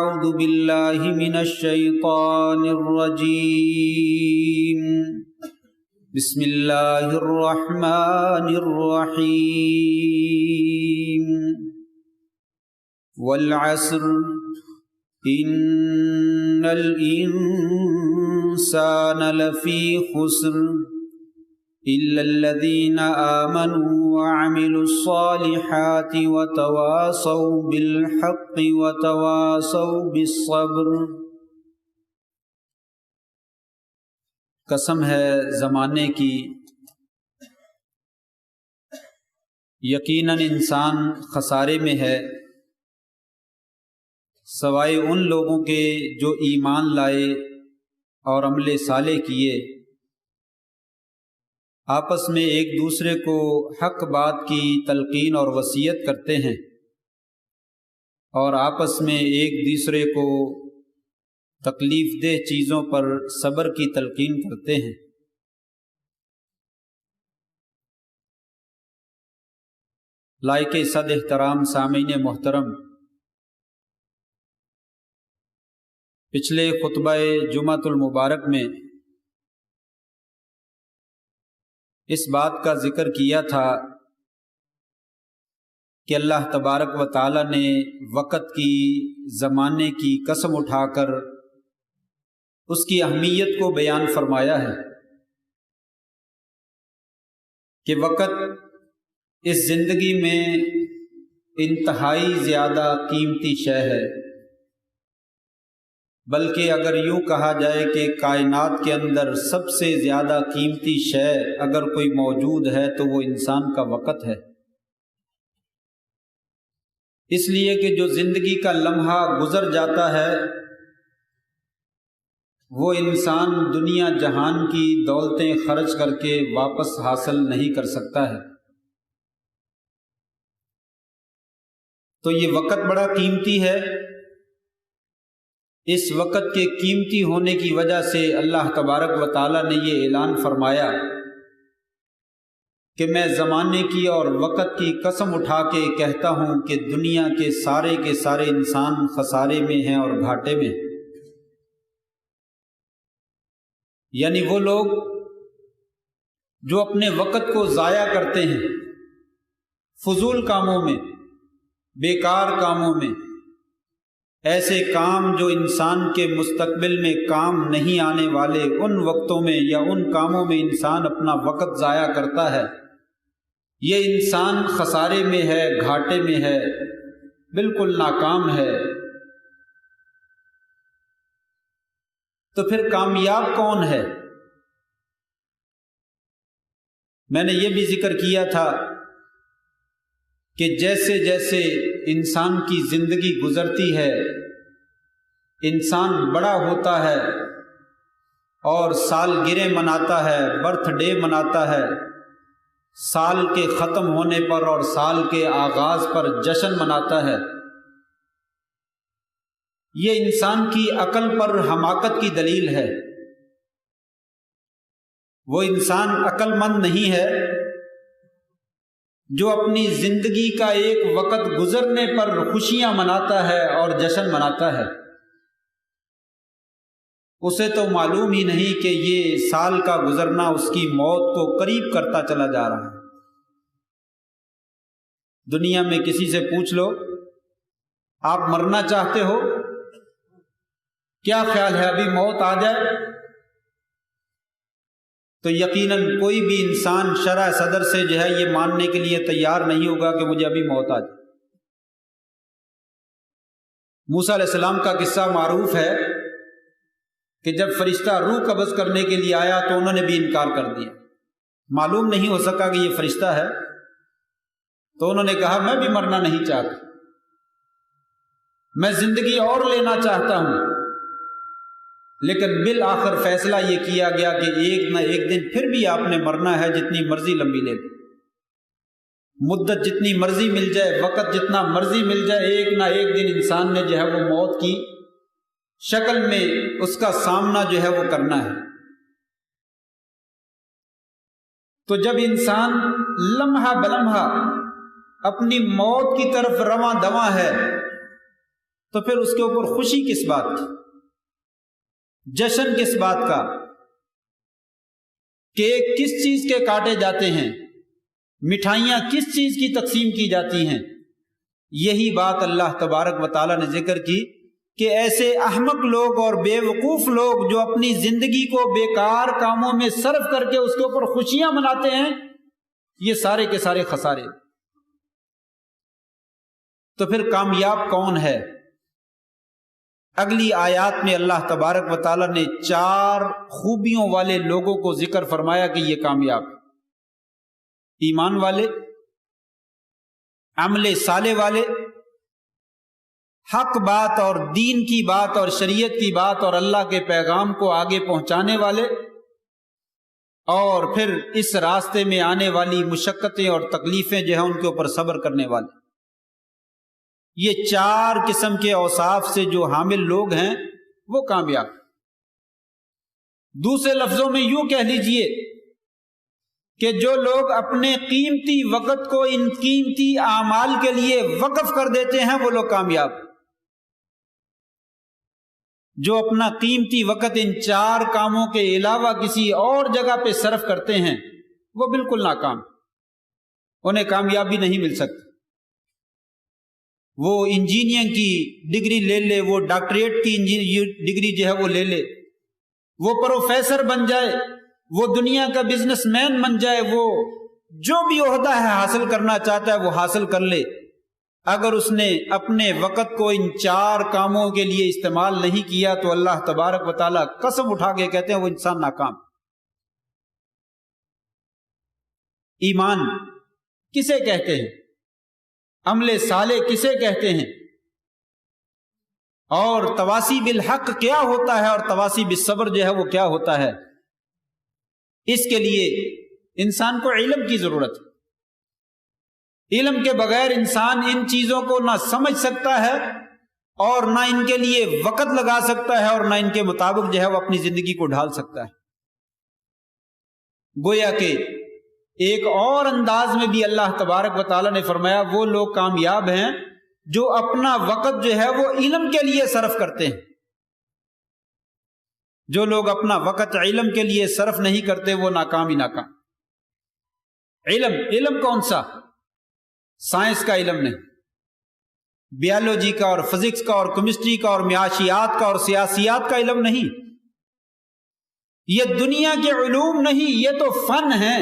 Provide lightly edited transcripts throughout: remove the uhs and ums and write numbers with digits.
أعوذ بالله من الشيطان الرجيم. بسم الله الرحمن الرحيم. والعصر إن الإنسان لفي خسر إلا الذين آمنوا وعملوا الصالحات وتواصوا بالحق وتواصوا بالصبر. قسم ہے زمانے کی، یقیناً انسان خسارے میں ہے سوائے ان لوگوں کے جو ایمان لائے اور عمل صالح کیے، آپس میں ایک دوسرے کو حق بات کی تلقین اور وصیت کرتے ہیں اور آپس میں ایک دوسرے کو تکلیف دہ چیزوں پر صبر کی تلقین کرتے ہیں۔ لائق صد احترام سامعین محترم، پچھلے خطبہ جمعۃ المبارک میں اس بات کا ذکر کیا تھا کہ اللہ تبارک و تعالی نے وقت کی، زمانے کی قسم اٹھا کر اس کی اہمیت کو بیان فرمایا ہے کہ وقت اس زندگی میں انتہائی زیادہ قیمتی شے ہے، بلکہ اگر یوں کہا جائے کہ کائنات کے اندر سب سے زیادہ قیمتی شے اگر کوئی موجود ہے تو وہ انسان کا وقت ہے۔ اس لیے کہ جو زندگی کا لمحہ گزر جاتا ہے وہ انسان دنیا جہان کی دولتیں خرچ کر کے واپس حاصل نہیں کر سکتا ہے۔ تو یہ وقت بڑا قیمتی ہے۔ اس وقت کے قیمتی ہونے کی وجہ سے اللہ تبارک و تعالی نے یہ اعلان فرمایا کہ میں زمانے کی اور وقت کی قسم اٹھا کے کہتا ہوں کہ دنیا کے سارے انسان خسارے میں ہیں اور گھاٹے میں، یعنی وہ لوگ جو اپنے وقت کو ضائع کرتے ہیں فضول کاموں میں، بیکار کاموں میں، ایسے کام جو انسان کے مستقبل میں کام نہیں آنے والے، ان وقتوں میں یا ان کاموں میں انسان اپنا وقت ضائع کرتا ہے، یہ انسان خسارے میں ہے، گھاٹے میں ہے، بالکل ناکام ہے۔ تو پھر کامیاب کون ہے؟ میں نے یہ بھی ذکر کیا تھا کہ جیسے جیسے انسان کی زندگی گزرتی ہے، انسان بڑا ہوتا ہے اور سالگرہ مناتا ہے، برتھ ڈے مناتا ہے، سال کے ختم ہونے پر اور سال کے آغاز پر جشن مناتا ہے۔ یہ انسان کی عقل پر حماقت کی دلیل ہے۔ وہ انسان عقل مند نہیں ہے جو اپنی زندگی کا ایک وقت گزرنے پر خوشیاں مناتا ہے اور جشن مناتا ہے۔ اسے تو معلوم ہی نہیں کہ یہ سال کا گزرنا اس کی موت کو قریب کرتا چلا جا رہا ہے۔ دنیا میں کسی سے پوچھ لو آپ مرنا چاہتے ہو؟ کیا خیال ہے ابھی موت آ جائے؟ تو یقیناً کوئی بھی انسان شرح صدر سے جو ہے یہ ماننے کے لیے تیار نہیں ہوگا کہ مجھے ابھی موت آ جائے۔ موسیٰ علیہ السلام کا قصہ معروف ہے کہ جب فرشتہ روح قبض کرنے کے لیے آیا تو انہوں نے بھی انکار کر دیا، معلوم نہیں ہو سکا کہ یہ فرشتہ ہے، تو انہوں نے کہا میں بھی مرنا نہیں چاہتا، میں زندگی اور لینا چاہتا ہوں۔ لیکن بالآخر فیصلہ یہ کیا گیا کہ ایک نہ ایک دن پھر بھی آپ نے مرنا ہے، جتنی مرضی لمبی لے لیں، مدت جتنی مرضی مل جائے، وقت جتنا مرضی مل جائے، ایک نہ ایک دن انسان نے جو ہے وہ موت کی شکل میں اس کا سامنا جو ہے وہ کرنا ہے۔ تو جب انسان لمحہ بلمحہ اپنی موت کی طرف رواں دواں ہے تو پھر اس کے اوپر خوشی کس بات کی، جشن کس بات کا، کیک کس چیز کے کاٹے جاتے ہیں، مٹھائیاں کس چیز کی تقسیم کی جاتی ہیں؟ یہی بات اللہ تبارک و تعالیٰ نے ذکر کی کہ ایسے احمق لوگ اور بے وقوف لوگ جو اپنی زندگی کو بیکار کاموں میں صرف کر کے اس کے اوپر خوشیاں مناتے ہیں، یہ سارے کے سارے خسارے۔ تو پھر کامیاب کون ہے؟ اگلی آیات میں اللہ تبارک و تعالیٰ نے 4 خوبیوں والے لوگوں کو ذکر فرمایا کہ یہ کامیاب، ایمان والے، عمل صالح والے، حق بات اور دین کی بات اور شریعت کی بات اور اللہ کے پیغام کو آگے پہنچانے والے، اور پھر اس راستے میں آنے والی مشقتیں اور تکلیفیں جو ہیں ان کے اوپر صبر کرنے والے۔ یہ 4 قسم کے اوصاف سے جو حامل لوگ ہیں وہ کامیاب۔ دوسرے لفظوں میں یوں کہہ لیجئے کہ جو لوگ اپنے قیمتی وقت کو ان قیمتی اعمال کے لیے وقف کر دیتے ہیں وہ لوگ کامیاب۔ جو اپنا قیمتی وقت ان 4 کاموں کے علاوہ کسی اور جگہ پہ صرف کرتے ہیں وہ بالکل ناکام، انہیں کامیابی نہیں مل سکتی۔ وہ انجینئرنگ کی ڈگری لے لے، وہ ڈاکٹریٹ کی ڈگری جو ہے وہ لے لے، وہ پروفیسر بن جائے، وہ دنیا کا بزنس مین بن جائے، وہ جو بھی عہدہ ہے حاصل کرنا چاہتا ہے وہ حاصل کر لے، اگر اس نے اپنے وقت کو ان 4 کاموں کے لیے استعمال نہیں کیا تو اللہ تبارک و تعالیٰ قسم اٹھا کے کہتے ہیں وہ انسان ناکام۔ ایمان کسے کہتے ہیں؟ عمل صالح کسے کہتے ہیں؟ اور تواصی بالحق کیا ہوتا ہے اور تواصی بالصبر جو ہے وہ کیا ہوتا ہے؟ اس کے لیے انسان کو علم کی ضرورت ہے۔ علم کے بغیر انسان ان چیزوں کو نہ سمجھ سکتا ہے اور نہ ان کے لیے وقت لگا سکتا ہے اور نہ ان کے مطابق جو ہے وہ اپنی زندگی کو ڈھال سکتا ہے۔ گویا کہ ایک اور انداز میں بھی اللہ تبارک و تعالیٰ نے فرمایا وہ لوگ کامیاب ہیں جو اپنا وقت جو ہے وہ علم کے لیے صرف کرتے ہیں۔ جو لوگ اپنا وقت علم کے لیے صرف نہیں کرتے وہ ناکام ہی ناکام۔ علم کون سا؟ سائنس کا علم نہیں، بیالوجی کا اور فزکس کا اور کیمسٹری کا اور معاشیات کا اور سیاسیات کا علم نہیں، یہ دنیا کے علوم نہیں، یہ تو فن ہے،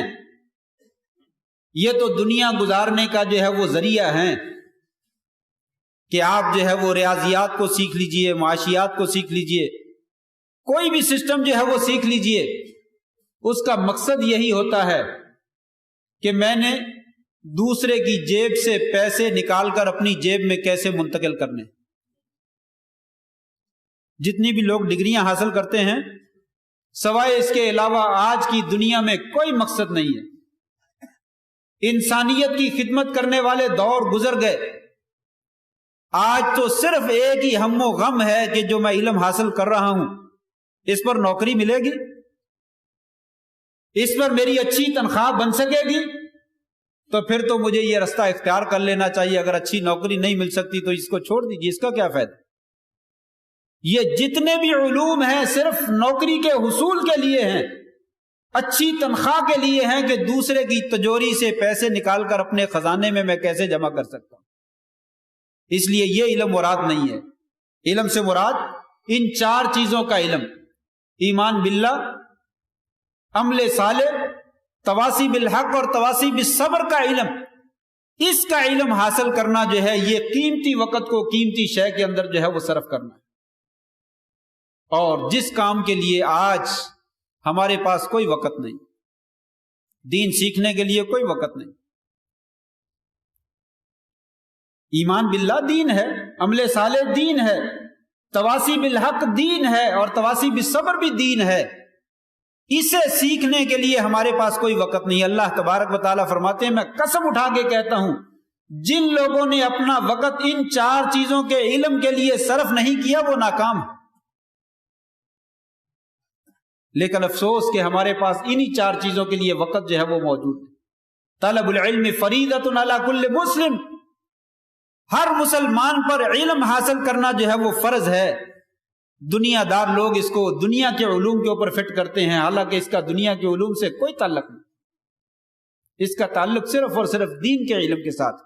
یہ تو دنیا گزارنے کا جو ہے وہ ذریعہ ہے کہ آپ جو ہے وہ ریاضیات کو سیکھ لیجئے، معاشیات کو سیکھ لیجئے، کوئی بھی سسٹم جو ہے وہ سیکھ لیجئے، اس کا مقصد یہی ہوتا ہے کہ میں نے دوسرے کی جیب سے پیسے نکال کر اپنی جیب میں کیسے منتقل کرنے۔ جتنی بھی لوگ ڈگریاں حاصل کرتے ہیں سوائے اس کے علاوہ آج کی دنیا میں کوئی مقصد نہیں ہے۔ انسانیت کی خدمت کرنے والے دور گزر گئے، آج تو صرف ایک ہی ہم و غم ہے کہ جو میں علم حاصل کر رہا ہوں اس پر نوکری ملے گی، اس پر میری اچھی تنخواہ بن سکے گی، تو پھر تو مجھے یہ رستہ اختیار کر لینا چاہیے۔ اگر اچھی نوکری نہیں مل سکتی تو اس کو چھوڑ دیجیے، اس کا کیا فائدہ؟ یہ جتنے بھی علوم ہیں صرف نوکری کے حصول کے لیے ہیں، اچھی تنخواہ کے لیے ہیں کہ دوسرے کی تجوری سے پیسے نکال کر اپنے خزانے میں کیسے جمع کر سکتا ہوں۔ اس لیے یہ علم مراد نہیں ہے۔ علم سے مراد ان 4 چیزوں کا علم، ایمان باللہ، عمل صالح، تواصی بالحق اور تواصی بالصبر کا علم۔ اس کا علم حاصل کرنا جو ہے یہ قیمتی وقت کو قیمتی شے کے اندر جو ہے وہ صرف کرنا ہے۔ اور جس کام کے لیے آج ہمارے پاس کوئی وقت نہیں، دین سیکھنے کے لیے کوئی وقت نہیں، ایمان باللہ دین ہے، عمل صالح دین ہے، تواصی بالحق دین ہے اور تواصی بالصبر بھی دین ہے، اسے سیکھنے کے لیے ہمارے پاس کوئی وقت نہیں۔ اللہ تبارک و تعالیٰ فرماتے ہیں میں قسم اٹھا کے کہتا ہوں جن لوگوں نے اپنا وقت ان 4 چیزوں کے علم کے لیے صرف نہیں کیا وہ ناکام۔ لیکن افسوس کہ ہمارے پاس انہی 4 چیزوں کے لیے وقت جو ہے وہ موجود ہے۔ طلب العلم فریضۃ علی کل مسلم، ہر مسلمان پر علم حاصل کرنا جو ہے وہ فرض ہے۔ دنیا دار لوگ اس کو دنیا کے علوم کے اوپر فٹ کرتے ہیں، حالانکہ اس کا دنیا کے علوم سے کوئی تعلق نہیں، اس کا تعلق صرف اور صرف دین کے علم کے ساتھ،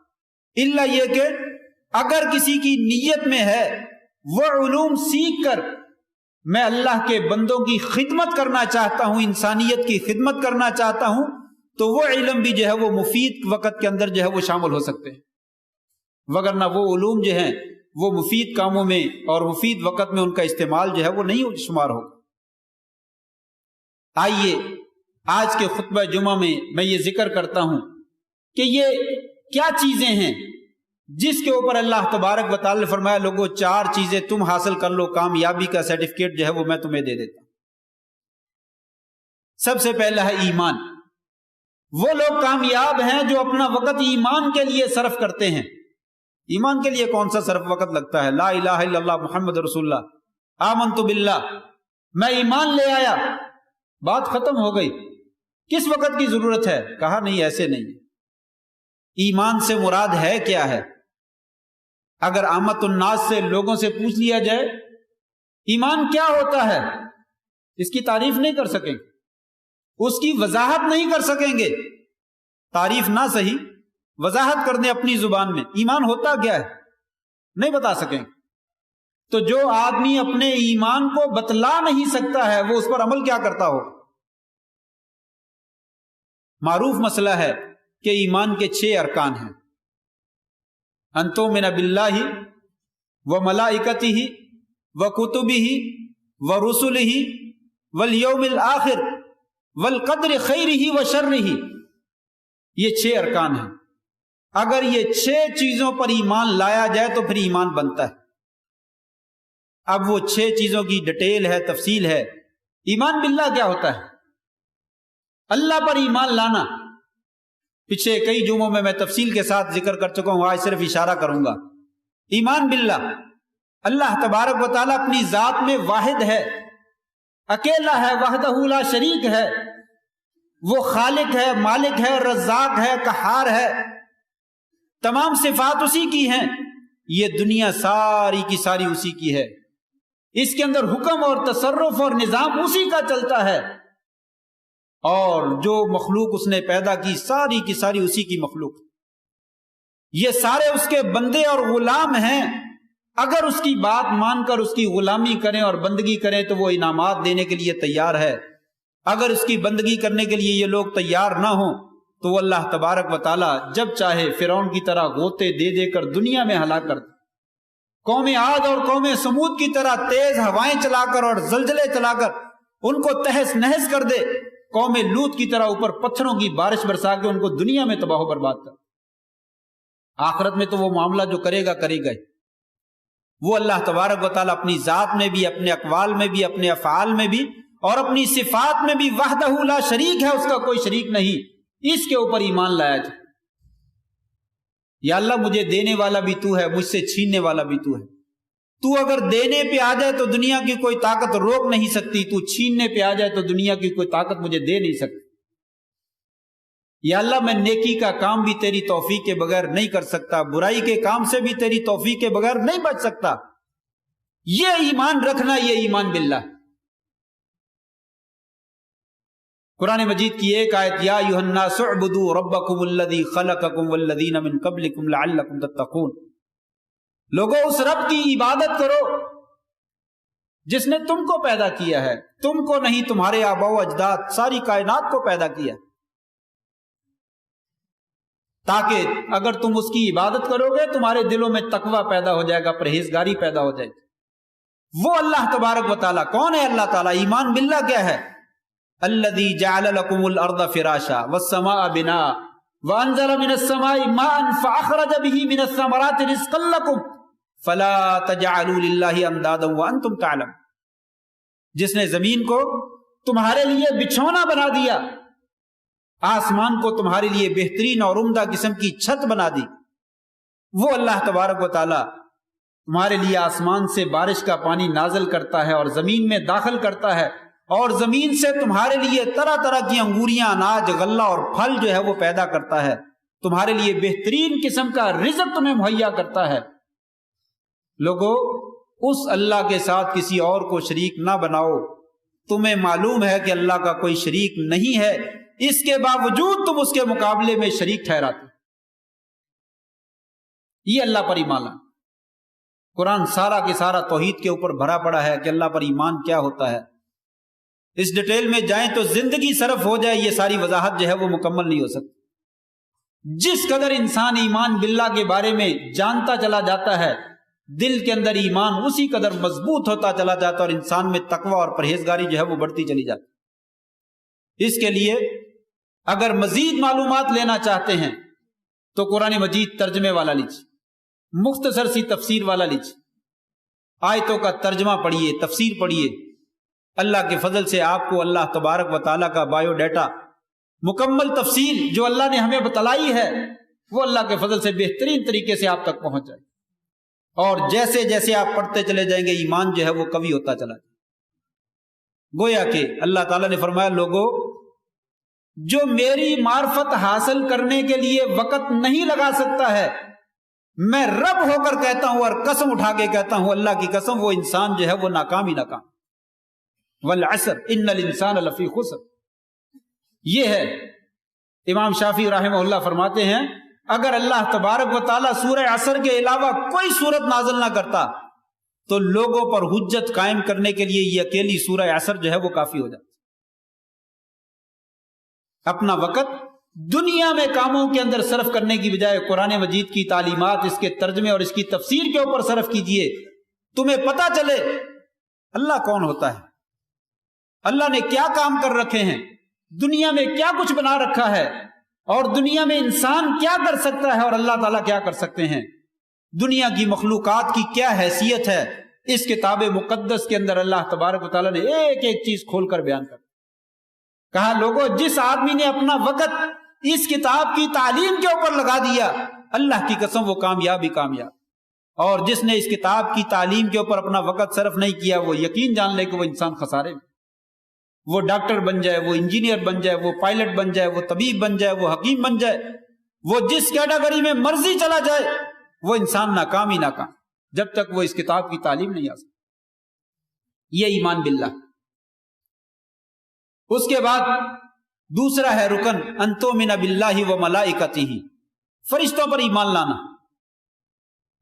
الا یہ کہ اگر کسی کی نیت میں ہے وہ علوم سیکھ کر میں اللہ کے بندوں کی خدمت کرنا چاہتا ہوں، انسانیت کی خدمت کرنا چاہتا ہوں، تو وہ علم بھی جو ہے وہ مفید وقت کے اندر جو ہے وہ شامل ہو سکتے ہیں، وگرنہ وہ علوم جو ہیں وہ مفید کاموں میں اور مفید وقت میں ان کا استعمال جو ہے وہ نہیں شمار ہوگا۔ آئیے آج کے خطبہ جمعہ میں یہ ذکر کرتا ہوں کہ یہ کیا چیزیں ہیں جس کے اوپر اللہ تبارک و تعالی نے فرمایا لوگوں 4 چیزیں تم حاصل کر لو، کامیابی کا سرٹیفکیٹ جو ہے وہ میں تمہیں دے دیتا ہوں۔ سب سے پہلا ہے ایمان۔ وہ لوگ کامیاب ہیں جو اپنا وقت ایمان کے لیے صرف کرتے ہیں۔ ایمان کے لیے کون سا صرف وقت لگتا ہے؟ لا الہ الا اللہ محمد رسول اللہ، آمنت باللہ، میں ایمان لے آیا، بات ختم ہو گئی، کس وقت کی ضرورت ہے؟ کہا نہیں، ایسے نہیں۔ ایمان سے مراد ہے کیا ہے؟ اگر عامت الناس سے لوگوں سے پوچھ لیا جائے ایمان کیا ہوتا ہے، اس کی تعریف نہیں کر سکیں، اس کی وضاحت نہیں کر سکیں گے، تعریف نہ صحیح وضاحت کر دیں اپنی زبان میں، ایمان ہوتا کیا ہے نہیں بتا سکیں۔ تو جو آدمی اپنے ایمان کو بتلا نہیں سکتا ہے وہ اس پر عمل کیا کرتا ہو؟ معروف مسئلہ ہے کہ ایمان کے 6 ارکان ہیں، ان تؤمن باللہ وملائکتہ وکتبہ ورسلہ والیوم الآخر والقدر خیرہ وشرہ، یہ 6 ارکان ہیں۔ اگر یہ 6 چیزوں پر ایمان لایا جائے تو پھر ایمان بنتا ہے۔ اب وہ 6 چیزوں کی ڈیٹیل ہے، تفصیل ہے۔ ایمان باللہ کیا ہوتا ہے؟ اللہ پر ایمان لانا، پچھلے کئی جمعوں میں تفصیل کے ساتھ ذکر کر چکا ہوں، آج صرف اشارہ کروں گا۔ ایمان باللہ، اللہ تبارک و تعالیٰ اپنی ذات میں واحد ہے، اکیلا ہے، وحدہ لا شریک ہے، وہ خالق ہے، مالک ہے، رزاق ہے، قہار ہے، تمام صفات اسی کی ہیں، یہ دنیا ساری کی ساری اسی کی ہے، اس کے اندر حکم اور تصرف اور نظام اسی کا چلتا ہے، اور جو مخلوق اس نے پیدا کی ساری کی ساری اسی کی مخلوق، یہ سارے اس کے بندے اور غلام ہیں۔ اگر اس کی بات مان کر اس کی غلامی کریں اور بندگی کریں تو وہ انعامات دینے کے لیے تیار ہے، اگر اس کی بندگی کرنے کے لیے یہ لوگ تیار نہ ہوں تو وہ اللہ تبارک و تعالی جب چاہے فرعون کی طرح غوطے دے دے کر دنیا میں ہلاک کر دے، قوم عاد اور قوم سمود کی طرح تیز ہوائیں چلا کر اور زلزلے چلا کر ان کو تہس نہس کر دے، قوم لوط کی طرح اوپر پتھروں کی بارش برسا کے ان کو دنیا میں تباہ و برباد کر۔ آخرت میں تو وہ معاملہ جو کرے گا کرے گا ہی۔ وہ اللہ تبارک و تعالیٰ اپنی ذات میں بھی، اپنے اقوال میں بھی، اپنے افعال میں بھی اور اپنی صفات میں بھی وحدہ لا شریک ہے، اس کا کوئی شریک نہیں، اس کے اوپر ایمان لایا جائے۔ یا اللہ مجھے دینے والا بھی تو ہے، مجھ سے چھیننے والا بھی تو ہے، تو اگر دینے پہ آ جائے تو دنیا کی کوئی طاقت روک نہیں سکتی، تو چھیننے پہ آ جائے تو دنیا کی کوئی طاقت مجھے دے نہیں سکتی۔ یا اللہ میں نیکی کا کام بھی تیری توفیق کے بغیر نہیں کر سکتا، برائی کے کام سے بھی تیری توفیق کے بغیر نہیں بچ سکتا۔ یہ ایمان رکھنا، یہ ایمان باللہ۔ قرآن مجید کی ایک آیت، یا ایھا الناس اعبدوا ربکم الذی خلقکم والذین من قبلکم لعلکم تتقون، لوگوں اس رب کی عبادت کرو جس نے تم کو پیدا کیا ہے، تم کو نہیں، تمہارے آباء و اجداد ساری کائنات کو پیدا کیا، تاکہ اگر تم اس کی عبادت کرو گے تمہارے دلوں میں تقوی پیدا ہو جائے گا، پرہیزگاری پیدا ہو جائے گی۔ وہ اللہ تبارک و تعالیٰ کون ہے؟ اللہ تعالیٰ۔ ایمان باللہ کیا ہے؟ الذی جعل لکم الارض فراشا والسماء بناء وانزل من السماء ماء فاخرج به من الثمرات رزقا لکم فلا تجعلوا للہ اندادا وانتم تعلمون، جس نے زمین کو تمہارے لیے بچھونا بنا دیا، آسمان کو تمہارے لیے بہترین اور عمدہ قسم کی چھت بنا دی، وہ اللہ تبارک و تعالی تمہارے لیے آسمان سے بارش کا پانی نازل کرتا ہے اور زمین میں داخل کرتا ہے، اور زمین سے تمہارے لیے طرح طرح کی انگوریاں، اناج، غلہ اور پھل جو ہے وہ پیدا کرتا ہے، تمہارے لیے بہترین قسم کا رزق تمہیں مہیا کرتا ہے۔ لوگوں، اس اللہ کے ساتھ کسی اور کو شریک نہ بناؤ۔ تمہیں معلوم ہے کہ اللہ کا کوئی شریک نہیں ہے، اس کے باوجود تم اس کے مقابلے میں شریک ٹھہراتے۔ یہ اللہ پر ایمان لانا۔ قرآن سارا کے سارا توحید کے اوپر بھرا پڑا ہے کہ اللہ پر ایمان کیا ہوتا ہے۔ اس ڈیٹیل میں جائیں تو زندگی صرف ہو جائے، یہ ساری وضاحت جو ہے وہ مکمل نہیں ہو سکتی۔ جس قدر انسان ایمان باللہ کے بارے میں جانتا چلا جاتا ہے، دل کے اندر ایمان اسی قدر مضبوط ہوتا چلا جاتا ہے، اور انسان میں تقوی اور پرہیزگاری جو ہے وہ بڑھتی چلی جاتی۔ اس کے لیے اگر مزید معلومات لینا چاہتے ہیں تو قرآن مجید ترجمے والا لیجیے، مختصر سی تفسیر والا لیجیے، آیتوں کا ترجمہ پڑھیے، تفسیر پڑھیے۔ اللہ کے فضل سے آپ کو اللہ تبارک و تعالیٰ کا بایو ڈیٹا، مکمل تفصیل جو اللہ نے ہمیں بتلائی ہے، وہ اللہ کے فضل سے بہترین طریقے سے آپ تک پہنچ جائے، اور جیسے جیسے آپ پڑھتے چلے جائیں گے ایمان جو ہے وہ قوی ہوتا چلا جائے۔ گویا کہ اللہ تعالیٰ نے فرمایا، لوگوں جو میری معرفت حاصل کرنے کے لیے وقت نہیں لگا سکتا ہے، میں رب ہو کر کہتا ہوں اور قسم اٹھا کے کہتا ہوں، اللہ کی قسم، وہ انسان جو ہے وہ ناکام ہی ناکام۔ والعصر ان الانسان لفی خسر، یہ ہے۔ امام شافعی رحمہ اللہ فرماتے ہیں، اگر اللہ تبارک و تعالیٰ سورہ عصر کے علاوہ کوئی سورت نازل نہ کرتا تو لوگوں پر حجت قائم کرنے کے لیے یہ اکیلی سورہ عصر جو ہے وہ کافی ہو جاتی۔ اپنا وقت دنیا میں کاموں کے اندر صرف کرنے کی بجائے قرآن مجید کی تعلیمات، اس کے ترجمے اور اس کی تفسیر کے اوپر صرف کیجئے، تمہیں پتہ چلے اللہ کون ہوتا ہے، اللہ نے کیا کام کر رکھے ہیں، دنیا میں کیا کچھ بنا رکھا ہے، اور دنیا میں انسان کیا کر سکتا ہے اور اللہ تعالیٰ کیا کر سکتے ہیں، دنیا کی مخلوقات کی کیا حیثیت ہے۔ اس کتاب مقدس کے اندر اللہ تبارک و تعالیٰ نے ایک ایک چیز کھول کر بیان کر کہا، لوگوں جس آدمی نے اپنا وقت اس کتاب کی تعلیم کے اوپر لگا دیا، اللہ کی قسم وہ کامیاب ہی کامیاب، اور جس نے اس کتاب کی تعلیم کے اوپر اپنا وقت صرف نہیں کیا، وہ یقین جان لے کہ وہ انسان خسارے میں۔ وہ ڈاکٹر بن جائے، وہ انجینئر بن جائے، وہ پائلٹ بن جائے، وہ طبیب بن جائے، وہ حکیم بن جائے، وہ جس کیٹیگری میں مرضی چلا جائے، وہ انسان ناکام ہی ناکام، جب تک وہ اس کتاب کی تعلیم نہیں آ سکتی۔ یہ ایمان باللہ۔ اس کے بعد دوسرا ہے رکن، ان تؤمن باللہ و ملائکتہ، فرشتوں پر ایمان لانا۔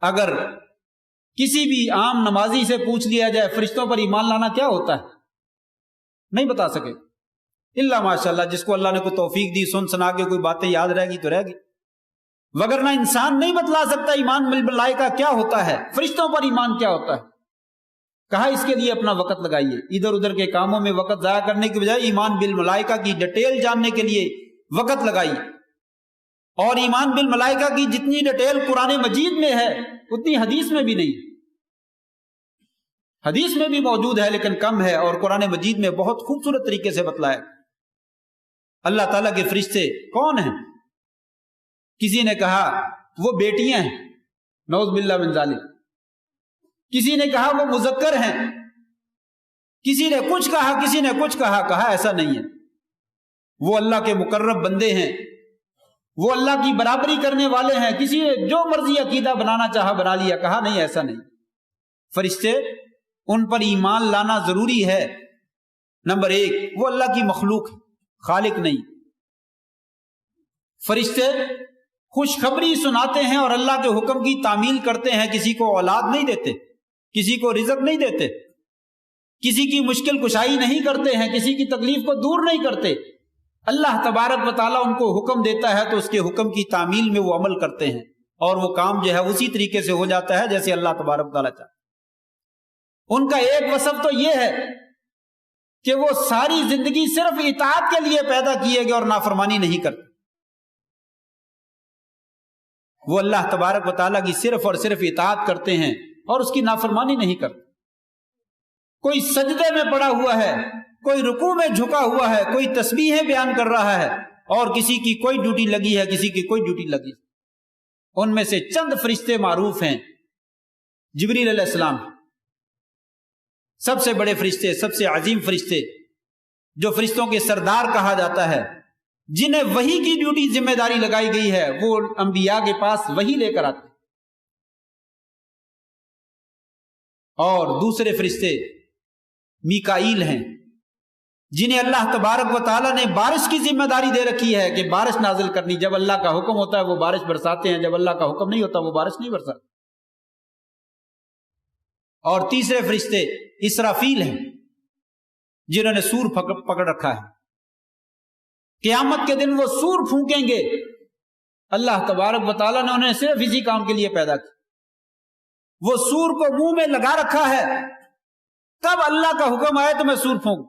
اگر کسی بھی عام نمازی سے پوچھ لیا جائے فرشتوں پر ایمان لانا کیا ہوتا ہے، نہیں بتا سکے، اللہ ماشاءاللہ جس کو اللہ نے کوئی توفیق دی، سن سنا کے کوئی باتیں یاد رہ گی تو رہ گی، وگرنہ انسان نہیں بتلا سکتا ایمان بالملائکہ کیا ہوتا ہے، فرشتوں پر ایمان کیا ہوتا ہے۔ کہا اس کے لیے اپنا وقت لگائیے، ادھر ادھر کے کاموں میں وقت ضائع کرنے کی بجائے ایمان بالملائکہ کی ڈیٹیل جاننے کے لیے وقت لگائیے۔ اور ایمان بالملائکہ کی جتنی ڈیٹیل قرآن مجید میں ہے اتنی حدیث میں بھی نہیں، حدیث میں بھی موجود ہے لیکن کم ہے، اور قرآن مجید میں بہت خوبصورت طریقے سے بتلایا۔ اللہ تعالیٰ کے فرشتے کون ہیں؟ کسی نے کہا وہ بیٹیاں ہیں، نعوذ باللہ من ذالک، کسی نے کہا وہ مذکر ہیں، کسی نے کچھ کہا، کسی نے کچھ کہا ایسا نہیں ہے، وہ اللہ کے مقرب بندے ہیں، وہ اللہ کی برابری کرنے والے ہیں، کسی نے جو مرضی عقیدہ بنانا چاہا بنا لیا، کہا نہیں ایسا نہیں، فرشتے ان پر ایمان لانا ضروری ہے۔ نمبر ایک، وہ اللہ کی مخلوق ہے، خالق نہیں۔ فرشتے خوشخبری سناتے ہیں اور اللہ کے حکم کی تعمیل کرتے ہیں، کسی کو اولاد نہیں دیتے، کسی کو رزق نہیں دیتے، کسی کی مشکل کشائی نہیں کرتے ہیں، کسی کی تکلیف کو دور نہیں کرتے۔ اللہ تبارک و تعالیٰ ان کو حکم دیتا ہے تو اس کے حکم کی تعمیل میں وہ عمل کرتے ہیں، اور وہ کام جو ہے اسی طریقے سے ہو جاتا ہے جیسے اللہ تبارک و تعالیٰ چاہتا ہے۔ ان کا ایک وصف تو یہ ہے کہ وہ ساری زندگی صرف اطاعت کے لیے پیدا کیے گئے اور نافرمانی نہیں کرتے۔ وہ اللہ تبارک و تعالیٰ کی صرف اور صرف اطاعت کرتے ہیں اور اس کی نافرمانی نہیں کرتے۔ کوئی سجدے میں پڑا ہوا ہے، کوئی رکوع میں جھکا ہوا ہے، کوئی تسبیحیں بیان کر رہا ہے، اور کسی کی کوئی ڈیوٹی لگی ہے، کسی کی کوئی ڈیوٹی لگی۔ ان میں سے چند فرشتے معروف ہیں۔ جبریل علیہ السلام سب سے بڑے فرشتے، سب سے عظیم فرشتے، جو فرشتوں کے سردار کہا جاتا ہے، جنہیں وحی کی ڈیوٹی ذمہ داری لگائی گئی ہے، وہ انبیاء کے پاس وحی لے کر آتے ہیں۔ اور دوسرے فرشتے میکائیل ہیں، جنہیں اللہ تبارک و تعالیٰ نے بارش کی ذمہ داری دے رکھی ہے کہ بارش نازل کرنی، جب اللہ کا حکم ہوتا ہے وہ بارش برساتے ہیں، جب اللہ کا حکم نہیں ہوتا وہ بارش نہیں برساتے۔ اور تیسرے فرشتے اسرافیل ہیں، جنہوں نے سور پکڑ رکھا ہے۔ قیامت کے دن وہ سور پھونکیں گے، اللہ تبارک و تعالیٰ نے انہیں صرف اسی کام کے لیے پیدا کیا۔ وہ سور کو منہ میں لگا رکھا ہے، تب اللہ کا حکم آئے تو میں سور پھونک،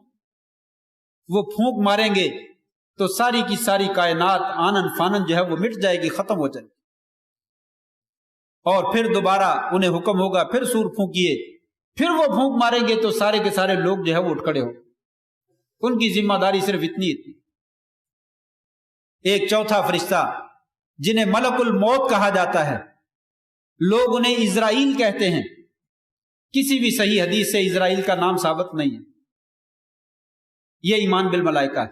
وہ پھونک ماریں گے تو ساری کی ساری کائنات آنن فانن جو ہے وہ مٹ جائے گی، ختم ہو جائے گی۔ اور پھر دوبارہ انہیں حکم ہوگا، پھر سور پھونکیے، پھر وہ پھونک ماریں گے تو سارے کے سارے لوگ جو ہے وہ اٹھ کھڑے ہو۔ ان کی ذمہ داری صرف اتنی۔ ایک چوتھا فرشتہ جنہیں ملک الموت کہا جاتا ہے، لوگ انہیں اسرائیل کہتے ہیں، کسی بھی صحیح حدیث سے اسرائیل کا نام ثابت نہیں ہے۔ یہ ایمان بالملائکہ ہے،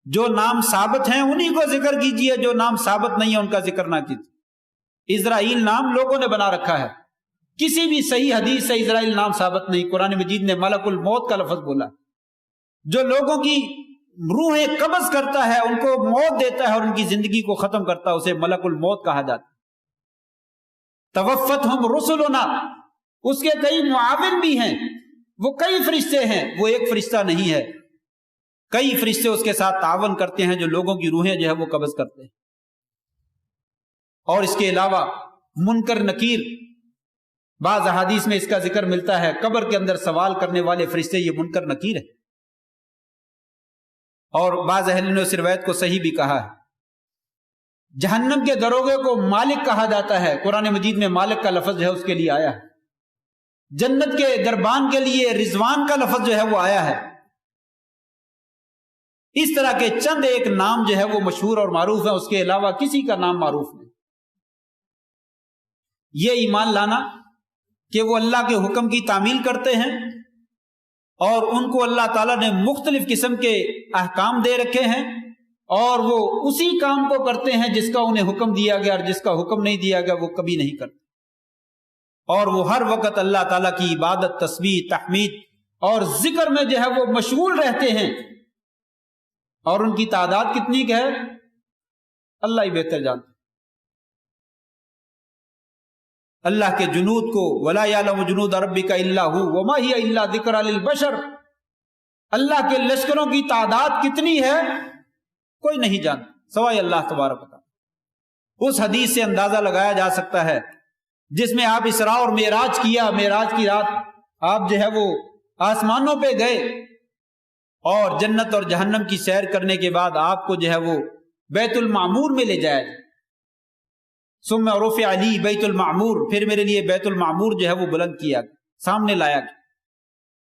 جو نام ثابت ہیں انہی کو ذکر کیجئے، جو نام ثابت نہیں ہے ان کا ذکر نہ کیجئے۔ اسرائیل نام لوگوں نے بنا رکھا ہے، کسی بھی صحیح حدیث سے اسرائیل نام ثابت نہیں۔ قرآن مجید نے ملک الموت کا لفظ بولا، جو لوگوں کی روحیں قبض کرتا ہے، ان کو موت دیتا ہے اور ان کی زندگی کو ختم کرتا ہے، اسے ملک الموت کہا جاتا ہے۔ توفتہم رسلنا، اس کے کئی معاون بھی ہیں، وہ کئی فرشتے ہیں، وہ ایک فرشتہ نہیں ہے، کئی فرشتے اس کے ساتھ تعاون کرتے ہیں جو لوگوں کی روحیں جو ہے وہ قبض کرتے ہیں۔ اور اس کے علاوہ منکر نکیر، بعض احادیث میں اس کا ذکر ملتا ہے، قبر کے اندر سوال کرنے والے فرشتے یہ منکر نکیر ہیں۔ اور بعض اہل نے اس روایت کو صحیح بھی کہا ہے۔ جہنم کے دروغے کو مالک کہا جاتا ہے، قرآن مجید میں مالک کا لفظ جو ہے اس کے لیے آیا ہے۔ جنت کے دربان کے لیے رضوان کا لفظ جو ہے وہ آیا ہے۔ اس طرح کے چند ایک نام جو ہے وہ مشہور اور معروف ہیں، اس کے علاوہ کسی کا نام معروف نہیں۔ یہ ایمان لانا کہ وہ اللہ کے حکم کی تعمیل کرتے ہیں اور ان کو اللہ تعالیٰ نے مختلف قسم کے احکام دے رکھے ہیں، اور وہ اسی کام کو کرتے ہیں جس کا انہیں حکم دیا گیا، اور جس کا حکم نہیں دیا گیا وہ کبھی نہیں کرتے۔ اور وہ ہر وقت اللہ تعالیٰ کی عبادت، تسبیح، تحمید اور ذکر میں جو ہے وہ مشغول رہتے ہیں، اور ان کی تعداد کتنی ہے اللہ ہی بہتر جانتا۔ اللہ کے جنود کو وَلَا يَعْلَمُ جُنُودَ رَبِّكَ إِلَّا هُوَ وَمَا هِيَ إِلَّا ذِكْرَىٰ لِلْبَشَرِ، اللہ کے لشکروں کی تعداد کتنی ہے کوئی نہیں جانتا سوائے اللہ تبارک و تعالیٰ۔ اس حدیث سے اندازہ لگایا جا سکتا ہے جس میں آپ اسراء اور معراج کیا، معراج کی رات آپ جو ہے وہ آسمانوں پہ گئے، اور جنت اور جہنم کی سیر کرنے کے بعد آپ کو جو ہے وہ بیت المعمور میں لے جایا جائے۔ ثم رفع لی بیت المعمور، پھر میرے لیے بیت المعمور جو ہے وہ بلند کیا، سامنے لایا گیا۔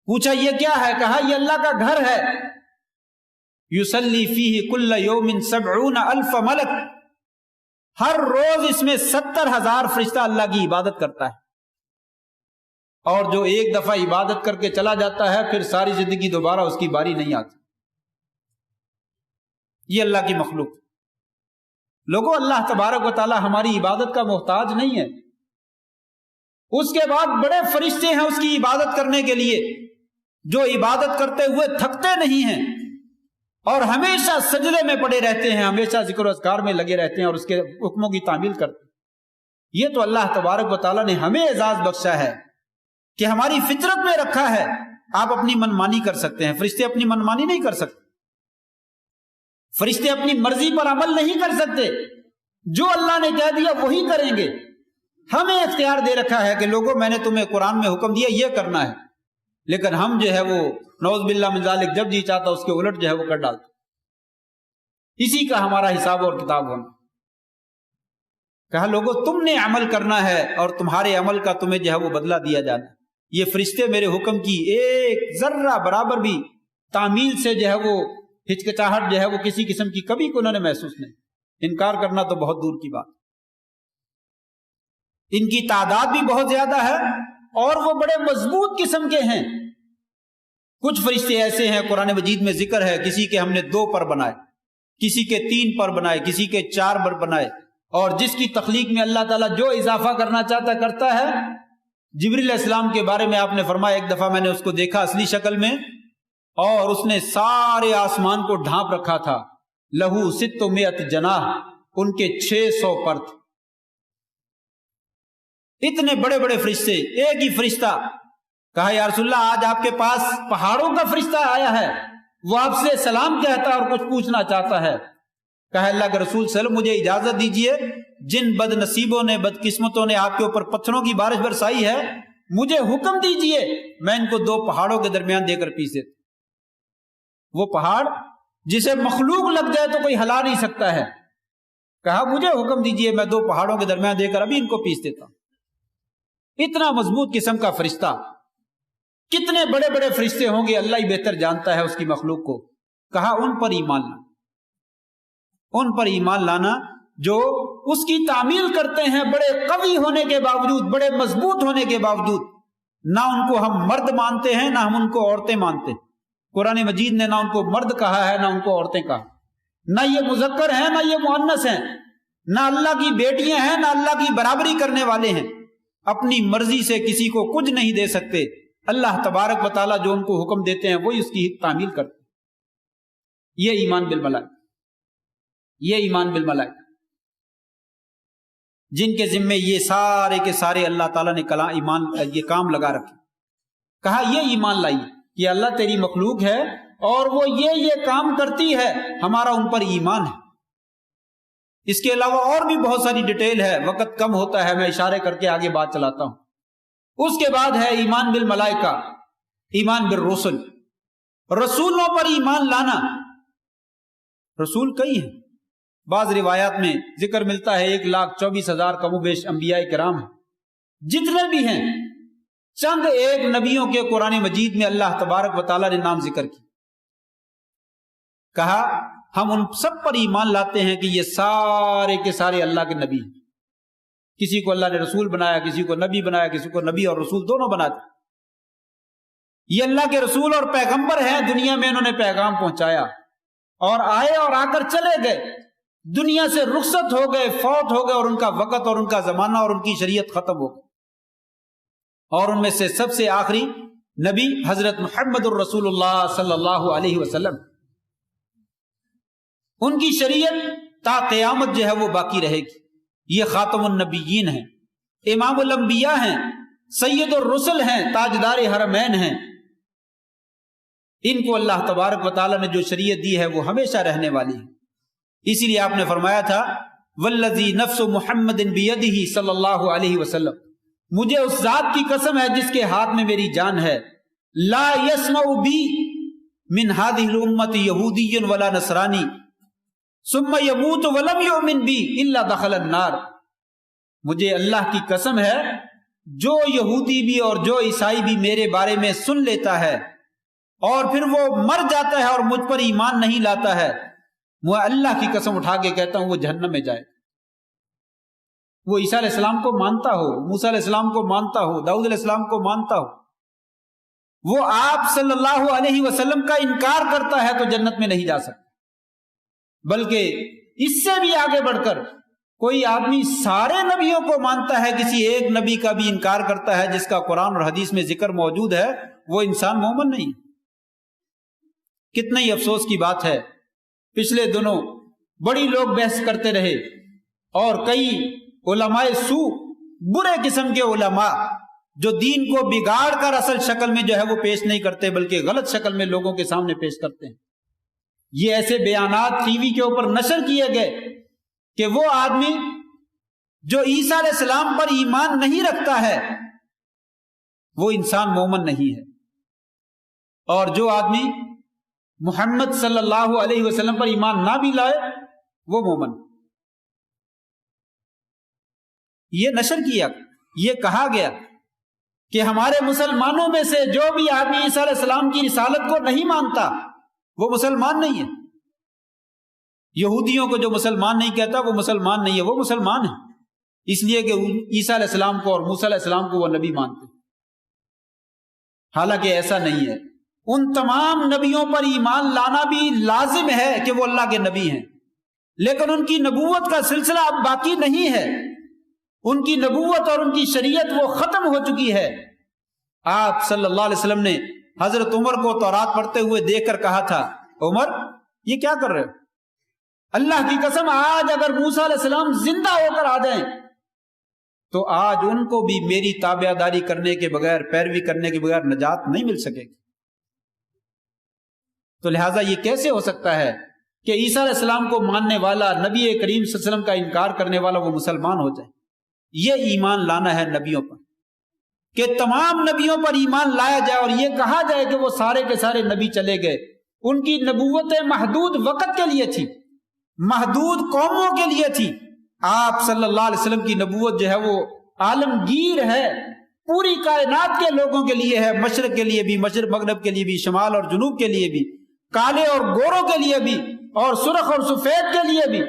پوچھا یہ کیا ہے؟ کہا یہ اللہ کا گھر ہے، یصلی فیہ کل یوم 70,000 ملک، ہر روز اس میں 70,000 فرشتہ اللہ کی عبادت کرتا ہے، اور جو ایک دفعہ عبادت کر کے چلا جاتا ہے پھر ساری زندگی دوبارہ اس کی باری نہیں آتی۔ یہ اللہ کی مخلوق۔ لوگوں، اللہ تبارک و تعالی ہماری عبادت کا محتاج نہیں ہے، اس کے بعد بڑے فرشتے ہیں اس کی عبادت کرنے کے لیے، جو عبادت کرتے ہوئے تھکتے نہیں ہیں اور ہمیشہ سجدے میں پڑے رہتے ہیں، ہمیشہ ذکر و اذکار میں لگے رہتے ہیں اور اس کے حکموں کی تعمیل کرتے ہیں۔ یہ تو اللہ تبارک و تعالی نے ہمیں اعزاز بخشا ہے کہ ہماری فطرت میں رکھا ہے۔ آپ اپنی منمانی کر سکتے ہیں، فرشتے اپنی منمانی نہیں کر سکتے، فرشتے اپنی مرضی پر عمل نہیں کر سکتے، جو اللہ نے کہہ دیا وہی کریں گے۔ ہمیں اختیار دے رکھا ہے کہ لوگوں میں نے تمہیں قرآن میں حکم دیا یہ کرنا ہے، لیکن ہم جو ہے وہ نعوذ باللہ من ذالک جب جی چاہتا اس کے الٹ جو ہے وہ کر ڈالتے۔ اسی کا ہمارا حساب اور کتاب ہونا۔ کہا لوگوں تم نے عمل کرنا ہے اور تمہارے عمل کا تمہیں جو ہے وہ بدلہ دیا جانا۔ یہ فرشتے میرے حکم کی ایک ذرہ برابر بھی تعمیل سے جو ہے وہ ہچکچاہٹ جو ہے وہ کسی قسم کی کبھی کو انہوں نے محسوس نہیں، انکار کرنا تو بہت دور کی بات۔ ان کی تعداد بھی بہت زیادہ ہے اور وہ بڑے مضبوط قسم کے ہیں۔ کچھ فرشتے ایسے ہیں، قرآن مجید میں ذکر ہے کسی کے ہم نے 2 پر بنائے، کسی کے 3 پر بنائے، کسی کے 4 پر بنائے، اور جس کی تخلیق میں اللہ تعالیٰ جو اضافہ کرنا چاہتا کرتا ہے۔ جبریل علیہ السلام کے بارے میں آپ نے فرمایا ایک دفعہ میں نے اس کو دیکھا اصلی شکل میں، اور اس نے سارے آسمان کو ڈھانپ رکھا تھا۔ لہو 600 جناح، ان کے 600 پر تھے۔ اتنے بڑے بڑے فرشتے، ایک ہی فرشتہ۔ کہا یا رسول اللہ آج آپ کے پاس پہاڑوں کا فرشتہ آیا ہے، وہ آپ سے سلام کہتا ہے اور کچھ پوچھنا چاہتا ہے۔ کہا اللہ کے رسول صلی اللہ علیہ وسلم مجھے اجازت دیجئے، جن بد نصیبوں نے، بدقسمتوں نے آپ کے اوپر پتھروں کی بارش برسائی ہے، مجھے حکم دیجئے میں ان کو 2 پہاڑوں کے درمیان دے کر پیس دیتا۔ وہ پہاڑ جسے مخلوق لگ جائے تو کوئی ہلا نہیں سکتا ہے، کہا مجھے حکم دیجئے میں 2 پہاڑوں کے درمیان دے کر ابھی ان کو پیس دیتا ہوں۔ اتنا مضبوط قسم کا فرشتہ، کتنے بڑے بڑے فرشتے ہوں گے اللہ ہی بہتر جانتا ہے اس کی مخلوق کو۔ کہا ان پر ایمان لانا، ان پر ایمان لانا جو اس کی تعمیل کرتے ہیں بڑے قوی ہونے کے باوجود، بڑے مضبوط ہونے کے باوجود۔ نہ ان کو ہم مرد مانتے ہیں نہ ہم ان کو عورتیں مانتے ہیں۔ قرآن مجید نے نہ ان کو مرد کہا ہے نہ ان کو عورتیں کہا، نہ یہ مذکر ہیں نہ یہ مؤنث ہیں، نہ اللہ کی بیٹیاں ہیں نہ اللہ کی برابری کرنے والے ہیں۔ اپنی مرضی سے کسی کو کچھ نہیں دے سکتے، اللہ تبارک و تعالیٰ جو ان کو حکم دیتے ہیں وہی اس کی تعمیل کرتے ہیں۔ یہ ایمان بالملائکہ، یہ ایمان بالملائکہ، جن کے ذمے یہ سارے کے سارے اللہ تعالیٰ نے ایمان یہ کام لگا رکھے۔ کہا یہ ایمان لائیے کہ اللہ تیری مخلوق ہے اور وہ یہ کام کرتی ہے، ہمارا ان پر ایمان ہے۔ اس کے علاوہ اور بھی بہت ساری ڈیٹیل ہے، وقت کم ہوتا ہے، میں اشارے کر کے آگے بات چلاتا ہوں۔ اس کے بعد ہے ایمان بالملائکہ، ایمان بالرسل، رسولوں پر ایمان لانا۔ رسول کئی ہیں، بعض روایات میں ذکر ملتا ہے 1,24,000 کم و بیش انبیاء کرام ہیں۔ جتنے بھی ہیں چند ایک نبیوں کے قرآن مجید میں اللہ تبارک و تعالیٰ نے نام ذکر کی۔ کہا ہم ان سب پر ایمان لاتے ہیں کہ یہ سارے کے سارے اللہ کے نبی ہیں۔ کسی کو اللہ نے رسول بنایا، کسی کو نبی بنایا، کسی کو نبی اور رسول دونوں بنا دیا۔ یہ اللہ کے رسول اور پیغمبر ہیں، دنیا میں انہوں نے پیغام پہنچایا اور آئے اور آ کر چلے گئے، دنیا سے رخصت ہو گئے، فوت ہو گئے، اور ان کا وقت اور ان کا زمانہ اور ان کی شریعت ختم ہو گئی۔ اور ان میں سے سب سے آخری نبی حضرت محمد الرسول اللہ صلی اللہ علیہ وسلم، ان کی شریعت تا قیامت جو ہے وہ باقی رہے گی۔ یہ خاتم النبیین ہیں، امام الانبیاء ہیں، سید الرسل ہیں، تاجدار حرمین ہیں۔ ان کو اللہ تبارک و تعالیٰ نے جو شریعت دی ہے وہ ہمیشہ رہنے والی ہے۔ اسی لیے آپ نے فرمایا تھا والذی نفس محمد بیدہ صلی اللہ علیہ وسلم، مجھے اس ذات کی قسم ہے جس کے ہاتھ میں میری جان ہے، لا یسمع بی من هذه الامة یہودی ولا نصرانی ثم یموت ولم یؤمن بی الا دخل النار۔ مجھے اللہ کی قسم ہے جو یہودی بھی اور جو عیسائی بھی میرے بارے میں سن لیتا ہے اور پھر وہ مر جاتا ہے اور مجھ پر ایمان نہیں لاتا ہے، میں اللہ کی قسم اٹھا کے کہتا ہوں وہ جہنم میں جائے۔ وہ عیسیٰ علیہ السلام کو مانتا ہو، موسیٰ علیہ السلام کو مانتا ہو، داؤد علیہ السلام کو مانتا ہو، وہ آپ صلی اللہ علیہ وسلم کا انکار کرتا ہے تو جنت میں نہیں جا سکتا۔ بلکہ اس سے بھی آگے بڑھ کر کوئی آدمی سارے نبیوں کو مانتا ہے، کسی ایک نبی کا بھی انکار کرتا ہے جس کا قرآن اور حدیث میں ذکر موجود ہے، وہ انسان مومن نہیں۔ کتنا ہی افسوس کی بات ہے، پچھلے دنوں بڑی لوگ بحث کرتے رہے اور کئی علماء سو، برے قسم کے علماء جو دین کو بگاڑ کر اصل شکل میں جو ہے وہ پیش نہیں کرتے بلکہ غلط شکل میں لوگوں کے سامنے پیش کرتے ہیں، یہ ایسے بیانات ٹی وی کے اوپر نشر کیے گئے کہ وہ آدمی جو عیسیٰ علیہ السلام پر ایمان نہیں رکھتا ہے وہ انسان مومن نہیں ہے، اور جو آدمی محمد صلی اللہ علیہ وسلم پر ایمان نہ بھی لائے وہ مومن۔ یہ نشر کیا، یہ کہا گیا کہ ہمارے مسلمانوں میں سے جو بھی آدمی عیسیٰ علیہ السلام کی رسالت کو نہیں مانتا وہ مسلمان نہیں ہے۔ یہودیوں کو جو مسلمان نہیں کہتا وہ مسلمان نہیں ہے، وہ مسلمان ہے اس لیے کہ عیسیٰ علیہ السلام کو اور موسیٰ علیہ السلام کو وہ نبی مانتے، حالانکہ ایسا نہیں ہے۔ ان تمام نبیوں پر ایمان لانا بھی لازم ہے کہ وہ اللہ کے نبی ہیں، لیکن ان کی نبوت کا سلسلہ اب باقی نہیں ہے، ان کی نبوت اور ان کی شریعت وہ ختم ہو چکی ہے۔ آپ صلی اللہ علیہ وسلم نے حضرت عمر کو تورات پڑھتے ہوئے دیکھ کر کہا تھا، عمر یہ کیا کر رہے ہو؟ اللہ کی قسم آج اگر موسیٰ علیہ السلام زندہ ہو کر آ جائیں تو آج ان کو بھی میری تابعداری کرنے کے بغیر، پیروی کرنے کے بغیر نجات نہیں مل سکے گی۔ تو لہٰذا یہ کیسے ہو سکتا ہے کہ عیسیٰ علیہ السلام کو ماننے والا، نبی کریم صلی اللہ علیہ وسلم کا انکار کرنے والا وہ مسلمان ہو جائے؟ یہ ایمان لانا ہے نبیوں پر، کہ تمام نبیوں پر ایمان لایا جائے اور یہ کہا جائے کہ وہ سارے کے سارے نبی چلے گئے، ان کی نبوتیں محدود وقت کے لیے تھی، محدود قوموں کے لیے تھی۔ آپ صلی اللہ علیہ وسلم کی نبوت جو ہے وہ عالمگیر ہے، پوری کائنات کے لوگوں کے لیے ہے، مشرق کے لیے بھی، مشرق مغرب کے لیے بھی، شمال اور جنوب کے لیے بھی، کالے اور گوروں کے لیے بھی، اور سرخ اور سفید کے لیے بھی،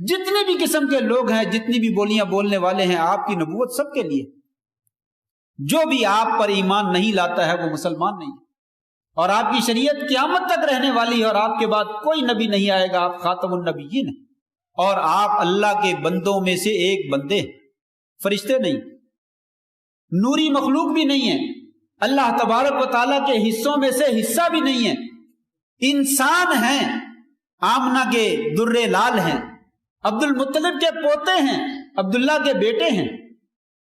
جتنے بھی قسم کے لوگ ہیں، جتنی بھی بولیاں بولنے والے ہیں، آپ کی نبوت سب کے لیے۔ جو بھی آپ پر ایمان نہیں لاتا ہے وہ مسلمان نہیں ہے، اور آپ کی شریعت قیامت تک رہنے والی ہے، اور آپ کے بعد کوئی نبی نہیں آئے گا، آپ خاتم النبیین ہیں، اور آپ اللہ کے بندوں میں سے ایک بندے ہیں، فرشتے نہیں، نوری مخلوق بھی نہیں ہیں، اللہ تبارک و تعالیٰ کے حصوں میں سے حصہ بھی نہیں ہے، انسان ہیں، آمنہ کے درے لال ہیں، عبد المطلب کے پوتے ہیں، عبداللہ کے بیٹے ہیں،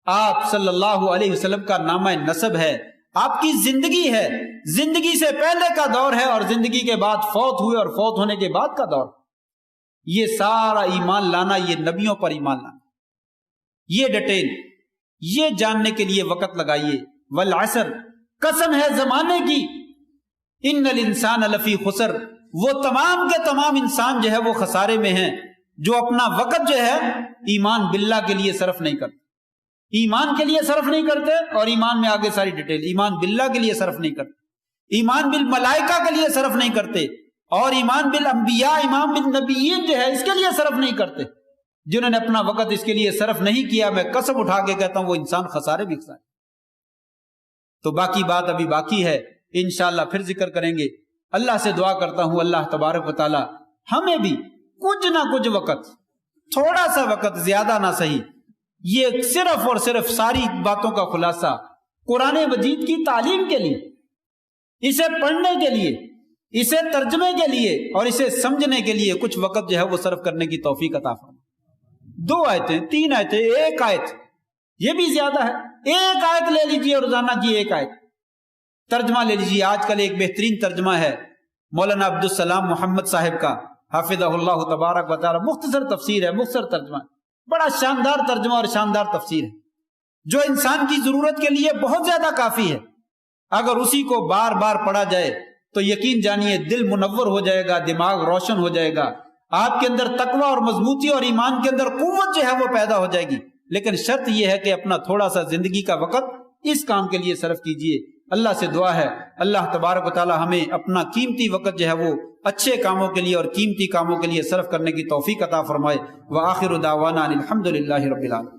آپ صلی اللہ علیہ وسلم کا نامہ نسب ہے، آپ کی زندگی ہے، زندگی سے پہلے کا دور ہے، اور زندگی کے بعد فوت ہوئے اور فوت ہونے کے بعد کا دور۔ یہ سارا ایمان لانا، یہ نبیوں پر ایمان لانا، یہ ڈیٹیل، یہ جاننے کے لیے وقت لگائیے۔ والعصر، قسم ہے زمانے کی، ان الانسان لفی خسر، وہ تمام کے تمام انسان جو ہے وہ خسارے میں ہیں، جو اپنا وقت جو ہے ایمان باللہ کے لیے صرف نہیں کرتے، ایمان کے لیے صرف نہیں کرتے، اور ایمان میں آگے ساری ڈیٹیل، ایمان باللہ کے لیے صرف نہیں کرتے، ایمان بالملائکہ کے لیے صرف نہیں کرتے، اور ایمان بالانبیاء، ایمان بالنبیین جو ہے اس کے لیے صرف نہیں کرتے۔ جنہوں نے اپنا وقت اس کے لیے صرف نہیں کیا، میں قسم اٹھا کے کہتا ہوں وہ انسان خسارے بھی خسارے۔ تو باقی بات ابھی باقی ہے، انشاءاللہ پھر ذکر کریں گے۔ اللہ سے دعا کرتا ہوں اللہ تبارک و تعالی ہمیں بھی کچھ نہ کچھ وقت، تھوڑا سا وقت، زیادہ نہ صحیح، یہ صرف اور صرف ساری باتوں کا خلاصہ قرآن مجید کی تعلیم کے لیے، اسے پڑھنے کے لیے، اسے ترجمے کے لیے اور اسے سمجھنے کے لیے کچھ وقت جو ہے وہ صرف کرنے کی توفیق عطا فرمائے۔ 2 آیتیں، 3 آیتیں، 1 آیت، یہ بھی زیادہ ہے، 1 آیت لے لیجیے روزانہ کی، 1 آیت ترجمہ لے لیجیے۔ آج کل ایک بہترین ترجمہ ہے مولانا عبدالسلام محمد صاحب کا، حافظہ اللہ تبارک و تعالی، مختصر تفسیر ہے، مختصر ترجمہ ہے، بڑا شاندار ترجمہ اور شاندار تفسیر ہے، جو انسان کی ضرورت کے لیے بہت زیادہ کافی ہے۔ اگر اسی کو بار بار پڑھا جائے تو یقین جانیے دل منور ہو جائے گا، دماغ روشن ہو جائے گا، آپ کے اندر تقوی اور مضبوطی اور ایمان کے اندر قوت جو ہے وہ پیدا ہو جائے گی۔ لیکن شرط یہ ہے کہ اپنا تھوڑا سا زندگی کا وقت اس کام کے لیے صرف کیجئے۔ اللہ سے دعا ہے اللہ تبارک و تعالی ہمیں اپنا قیمتی وقت جو ہے وہ اچھے کاموں کے لیے اور قیمتی کاموں کے لیے صرف کرنے کی توفیق عطا فرمائے۔ وآخر دعوانا الحمدللہ رب العالمین۔